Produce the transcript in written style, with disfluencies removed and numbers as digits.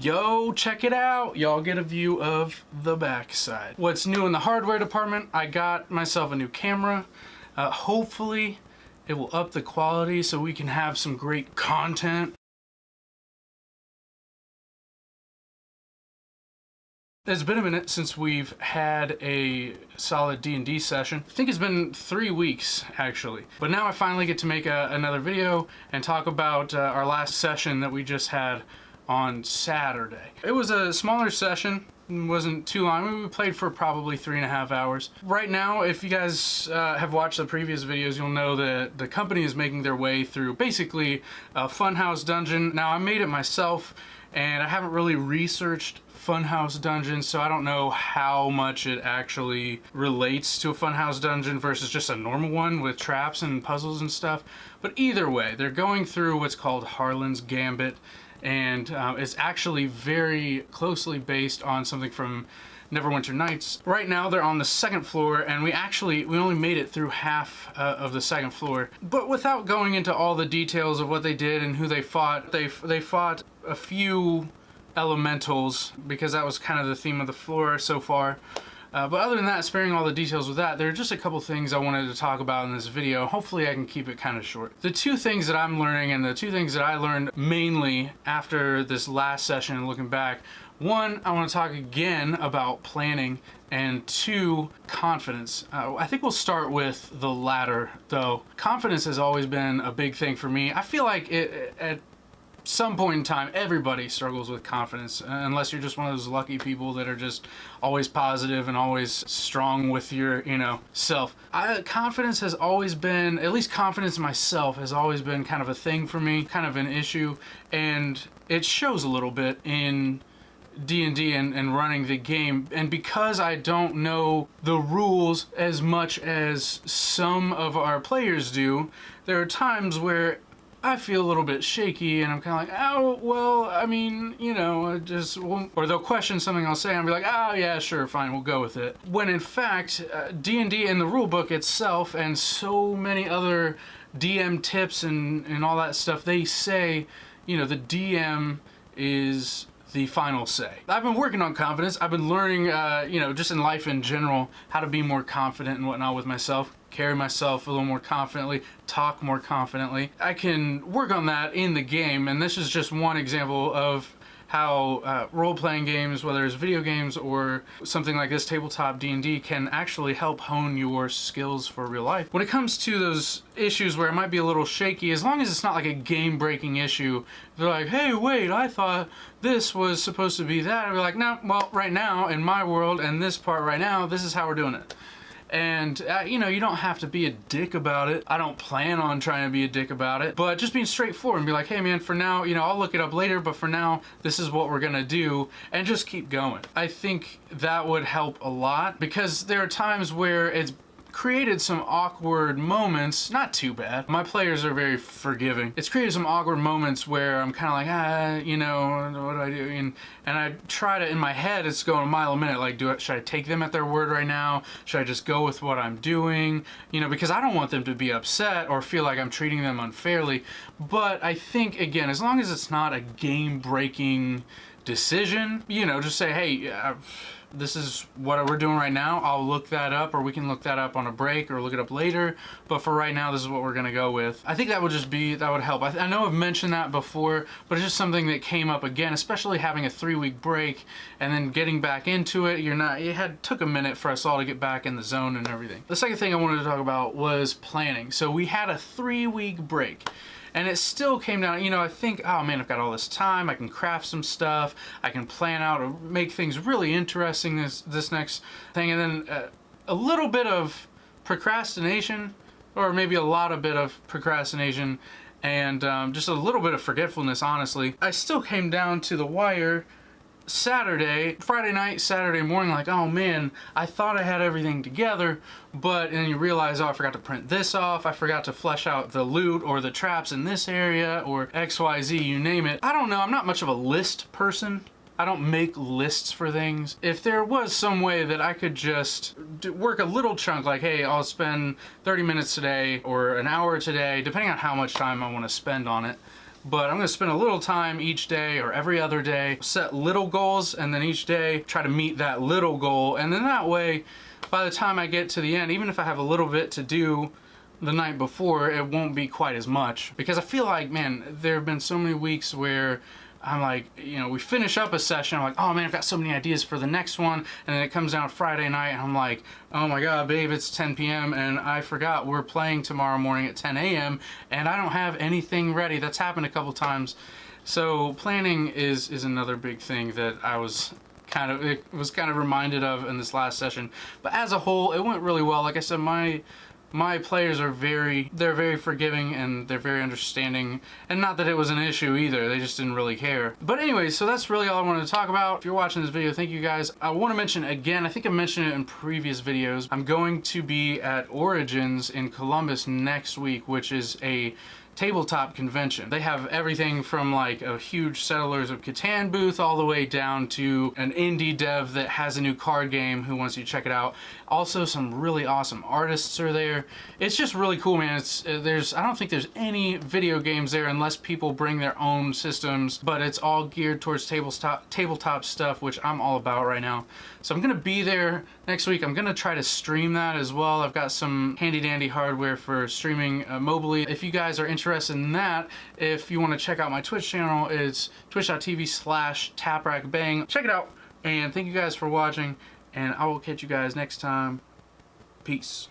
Yo, check it out. Y'all get a view of the backside. What's new in the hardware department? I got myself a new camera. Hopefully it will up the quality so we can have some great content. It's been a minute since we've had a solid D&D session. I think it's been 3 weeks, actually. But now I finally get to make another video and talk about our last session that we just had on Saturday. It was a smaller session. It wasn't too long. We played for probably 3.5 hours. Right now, if you guys have watched the previous videos, you'll know that the company is making their way through basically a funhouse dungeon. Now, I made it myself, and I haven't really researched funhouse dungeons, so I don't know how much it actually relates to a funhouse dungeon versus just a normal one with traps and puzzles and stuff. But either way, they're going through what's called Harlan's Gambit, and it's actually very closely based on something from Neverwinter Nights. Right now they're on the second floor, and we only made it through half of the second floor. But without going into all the details of what they did and who they fought, they fought a few elementals, because that was kind of the theme of the floor so far. But other than that, sparing all the details with that, there are just a couple things I wanted to talk about in this video. Hopefully I can keep it kind of short. The two things that I'm learning, and the two things that I learned mainly after this last session and looking back: one, I want to talk again about planning, and two, confidence. I think we'll start with the latter, though. Confidence has always been a big thing for me. I feel like at some point in time, everybody struggles with confidence, unless you're just one of those lucky people that are just always positive and always strong with your, self. Confidence has always been, at least confidence in myself has always been kind of a thing for me, kind of an issue, and it shows a little bit in D&D and running the game. And because I don't know the rules as much as some of our players do, there are times where I feel a little bit shaky, and I'm kind of like, oh, well, I mean, or they'll question something I'll say, and I'll be like, oh, yeah, sure, fine, we'll go with it. When in fact, D&D and the rulebook itself, and so many other DM tips and all that stuff, they say, the DM is the final say. I've been working on confidence. I've been learning, just in life in general, how to be more confident and whatnot with myself, carry myself a little more confidently, talk more confidently. I can work on that in the game, and this is just one example of how role-playing games, whether it's video games or something like this, tabletop D&D, can actually help hone your skills for real life. When it comes to those issues where it might be a little shaky, as long as it's not like a game-breaking issue, they're like, hey, wait, I thought this was supposed to be that. I'd be like, no, well, right now, in my world, and this part right now, this is how we're doing it. And, you don't have to be a dick about it. I don't plan on trying to be a dick about it, but just being straightforward and be like, hey man, for now, I'll look it up later, but for now, this is what we're gonna do, and just keep going. I think that would help a lot, because there are times where it's created some awkward moments. Not too bad. My players are very forgiving. It's created some awkward moments where I'm kind of like, what do I do? And I try to, in my head, it's going a mile a minute. Like, should I take them at their word right now? Should I just go with what I'm doing? Because I don't want them to be upset or feel like I'm treating them unfairly. But I think, again, as long as it's not a game-breaking decision, just say, hey, this is what we're doing right now. I'll look that up, or we can look that up on a break or look it up later. But for right now, this is what we're gonna go with. I think that would help. I know I've mentioned that before, but it's just something that came up again, especially having a 3-week break and then getting back into it. Took a minute for us all to get back in the zone and everything. The second thing I wanted to talk about was planning. So we had a 3-week break. And it still came down, I think, oh man, I've got all this time, I can craft some stuff, I can plan out or make things really interesting this next thing, and then a little bit of procrastination, or maybe a lot of bit of procrastination, and just a little bit of forgetfulness, honestly. I still came down to the wire Friday night, Saturday morning, like, oh man, I thought I had everything together, but then you realize, oh, I forgot to print this off, I forgot to flesh out the loot or the traps in this area, or XYZ, you name it. I don't know, I'm not much of a list person. I don't make lists for things. If there was some way that I could just work a little chunk, like, hey, I'll spend 30 minutes today or an hour today, depending on how much time I want to spend on it, but I'm gonna spend a little time each day or every other day, set little goals, and then each day try to meet that little goal. And then that way, by the time I get to the end, even if I have a little bit to do the night before, it won't be quite as much. Because I feel like, man, there have been so many weeks where I'm like, you know, we finish up a session, I'm like, oh man, I've got so many ideas for the next one, and then it comes down Friday night, and I'm like, oh my god, babe, it's 10 p.m., and I forgot we're playing tomorrow morning at 10 a.m., and I don't have anything ready. That's happened a couple times. So planning is another big thing that I was kind of reminded of in this last session. But as a whole, it went really well. Like I said, my players are they're very forgiving, and they're very understanding, and not that it was an issue either, they just didn't really care. But anyway, so that's really all I wanted to talk about. If you're watching this video, thank you guys. I want to mention again, I think I mentioned it in previous videos, I'm going to be at Origins in Columbus next week, which is a tabletop convention. They have everything from like a huge Settlers of Catan booth all the way down to an indie dev that has a new card game who wants you to check it out. Also, some really awesome artists are there. It's just really cool, man. I don't think there's any video games there unless people bring their own systems, but it's all geared towards tabletop stuff, which I'm all about right now. So I'm gonna be there next week. I'm gonna try to stream that as well. I've got some handy dandy hardware for streaming mobily. If you guys are interested in that, if you want to check out my Twitch channel, it's twitch.tv/taprackbang. Check it out, and thank you guys for watching, and I will catch you guys next time. Peace.